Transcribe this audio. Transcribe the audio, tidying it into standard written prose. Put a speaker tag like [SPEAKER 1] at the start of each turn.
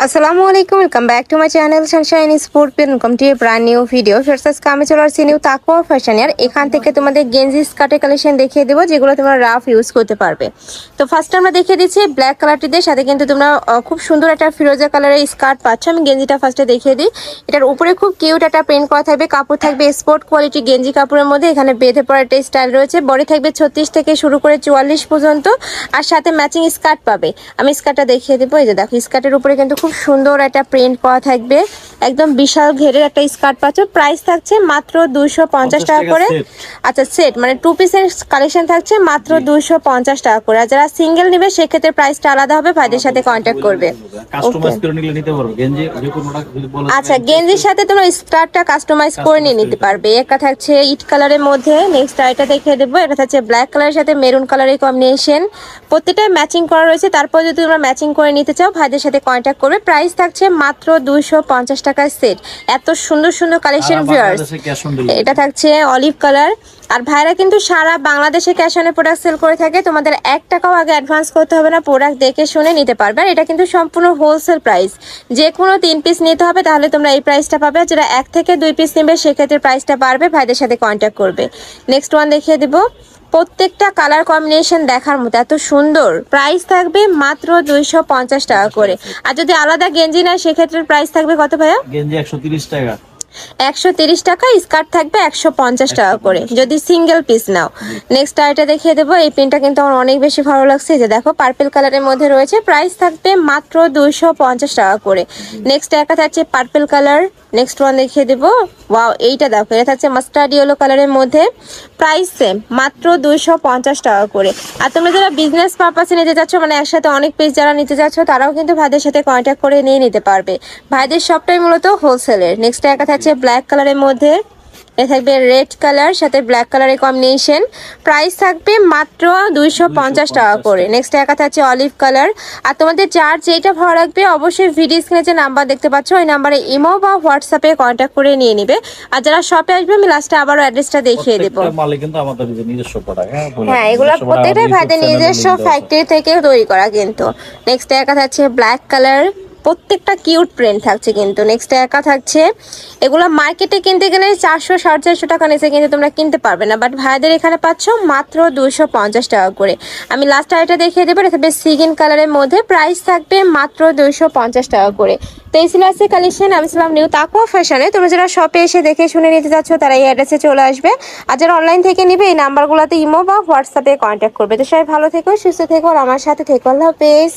[SPEAKER 1] আসসালামু আলাইকুম, welcome back to my channel sunshine sport pen. Welcome to a brand new video. First কামে চলে আসছি নিউ তাকওয়া ফ্যাশনের। এখান থেকে তোমাদের গেঞ্জি স্কার্টের কালেকশন দেখিয়ে দেবো, যেগুলো তোমরা রাফ ইউজ করতে পারবে। তো ফার্স্ট আমরা দেখিয়ে দিচ্ছি ব্ল্যাক কালারটি দিয়ে, সাথে কিন্তু তোমরা খুব সুন্দর একটা ফিরোজা কালারের স্কার্ট পাচ্ছ। আমি গেঞ্জিটা ফার্স্টে দেখিয়ে দিই। এটার উপরে খুব কিউট একটা প্রিন্ট করা থাকবে, কাপড় থাকবে স্পোর্ট কোয়ালিটি গেঞ্জি কাপড়ের মধ্যে। এখানে বেঁধে পড়া একটা স্টাইল রয়েছে, বডি থাকবে 36 থেকে শুরু করে 44 পর্যন্ত, আর সাথে ম্যাচিং স্কার্ট পাবে। আমি স্কার্টটা দেখিয়ে দেবো। এই যে দেখো, স্কার্টের উপরে কিন্তু খুব সুন্দর একটা প্রিন্ট করা থাকবে, একদম বিশাল ঘেরের একটা স্কার্ট পাচ্ছ। প্রাইস থাকছে মাত্র 250 টাকা করে। আচ্ছা, সেট মানে 2 পিসের কালেকশন থাকছে মাত্র 250 টাকা করে। আর যারা সিঙ্গেল নেবে সেক্ষেত্রে প্রাইসটা আলাদা হবে, ভাইদের সাথে কন্ট্যাক্ট করবে। আচ্ছা, গেঞ্জির সাথে তোমরা স্কার্টটা কাস্টমাইজ করে নিয়ে নিতে পারবে। একটা থাকছে ইট কালারের মধ্যে, নেক্সট এটা দেখিয়ে দেবো। এটা থাকছে ব্ল্যাক কালারের সাথে মেরুন কালারের কম্বিনেশন, প্রত্যেকটা ম্যাচিং করা রয়েছে। তারপর যদি তোমরা ম্যাচিং করে নিতে চাও ভাইদের সাথে কন্ট্যাক্ট করবে। প্রাইস থাকছে মাত্র 250 টাকার সেট। এত সুন্দর সুন্দর কালেকশন ভিউয়ার্স। এটা থাকছে অলিভ কালার। আর ভাইরা কিন্তু সারা বাংলাদেশে ক্যাশ অনে প্রোডাক্ট সেল করে থাকে। তোমাদের 1 টাকাও আগে অ্যাডভান্স করতে হবে না, প্রোডাক্ট দেখে শুনে নিতে পারবে। আর এটা কিন্তু সম্পূর্ণ হোলসেল প্রাইস, যে কোনো 3 পিস নিতে হবে তাহলে তোমরা এই প্রাইসটা পাবে। আর যারা 1 থেকে 2 পিস নেবে সেক্ষেত্রে প্রাইসটা বাড়বে, ভাইদের সাথে কন্ট্যাক্ট করবে। নেক্সট ওয়ান দেখিয়ে দেবো। প্রত্যেকটা কালার কম্বিনেশন দেখার মতো, এত সুন্দর। প্রাইস থাকবে মাত্র 250 টাকা করে। আর যদি আলাদা গেঞ্জি নেয় সেক্ষেত্রে প্রাইস থাকবে কত ভাইয়া?
[SPEAKER 2] গেঞ্জি 130 টাকা।
[SPEAKER 1] 130 টাকা, স্কার্ট থাকবে 150 টাকা করে যদি সিঙ্গেল পিস নাও। নেক্সট আইটা দেখিয়ে দেবো। এই প্রিন্টটা কিন্তু আমার অনেক বেশি ভালো লাগছে। যে দেখো, পার্পল কালারের মধ্যে রয়েছে, প্রাইস থাকবে মাত্র 250 টাকা করে। নেক্সট একটা থাকছে পার্পল কালার। নেক্সট ওয়ান দেখিয়ে দেবো। ওয়াও, এইটা দেখো, এটা থাকছে মাস্টার্ড ইয়েলো কালারের মধ্যে, প্রাইস সেম মাত্র 250 টাকা করে। আর তোমরা যারা বিজনেস পারপাসে নিতে যাচ্ছ, মানে একসাথে অনেক পিস যারা নিতে যাচ্ছ, তারাও কিন্তু ভাইদের সাথে কন্ট্যাক্ট করে নিয়ে নিতে পারবে। ভাইদের সবটাই মূলত হোলসেলের। নেক্সট একটা থাকছে ব্ল্যাক কালারের মধ্যে, এ থাকবে রেড কালার সাথে ব্ল্যাক কালারের কম্বিনেশন, প্রাইস থাকবে মাত্র 250 টাকা করে। নেক্সট একা থাকছে অলিভ কালার। আর তোমাদের যার যেটা ভালো লাগবে অবশ্যই ভিডিও স্ক্রিনে যে নাম্বার দেখতে পাচ্ছ ওই নাম্বারে ইমো বা হোয়াটসঅ্যাপে কন্ট্যাক্ট করে নিয়ে নিবে। আর যারা শপে আসবে আমি লাস্টে আবারও অ্যাড্রেসটা দেখিয়ে দেবো। হ্যাঁ, এগুলো প্রত্যেকটাই ভাইদের নিজস্ব ফ্যাক্টরি থেকে তৈরি করা কিন্তু। নেক্সট একা থাকছে ব্ল্যাক কালার, প্রত্যেকটা কিউট প্রিন্ট থাকছে কিন্তু। নেক্সট একা থাকছে, এগুলো মার্কেটে কিনতে গেলে 400-450 টাকা নিচে কিন্তু তোমরা কিনতে পারবে না, বাট ভাইদের এখানে পাচ্ছ মাত্র 250 টাকা করে। আমি লাস্ট আইটা দেখিয়ে দেবো। এটা থাকবে সিগিন কালারের মধ্যে, প্রাইস থাকবে মাত্র 250 টাকা করে। তো এই ছিল আজকে কালেকশন। আমি ছিলাম নিউ তাকওয়া ফ্যাশনে। তোমরা যারা শপে এসে দেখে শুনে নিতে চাচ্ছ তারা এই অ্যাড্রেসে চলে আসবে। আর যারা অনলাইন থেকে নিবে এই নাম্বারগুলোতে ইমো বা হোয়াটসঅ্যাপে কন্ট্যাক্ট করবে। তো সবাই ভালো থেকো, সুস্থ থেকো, আর আমার সাথে থেকো। আল্লাহ হাফেজ।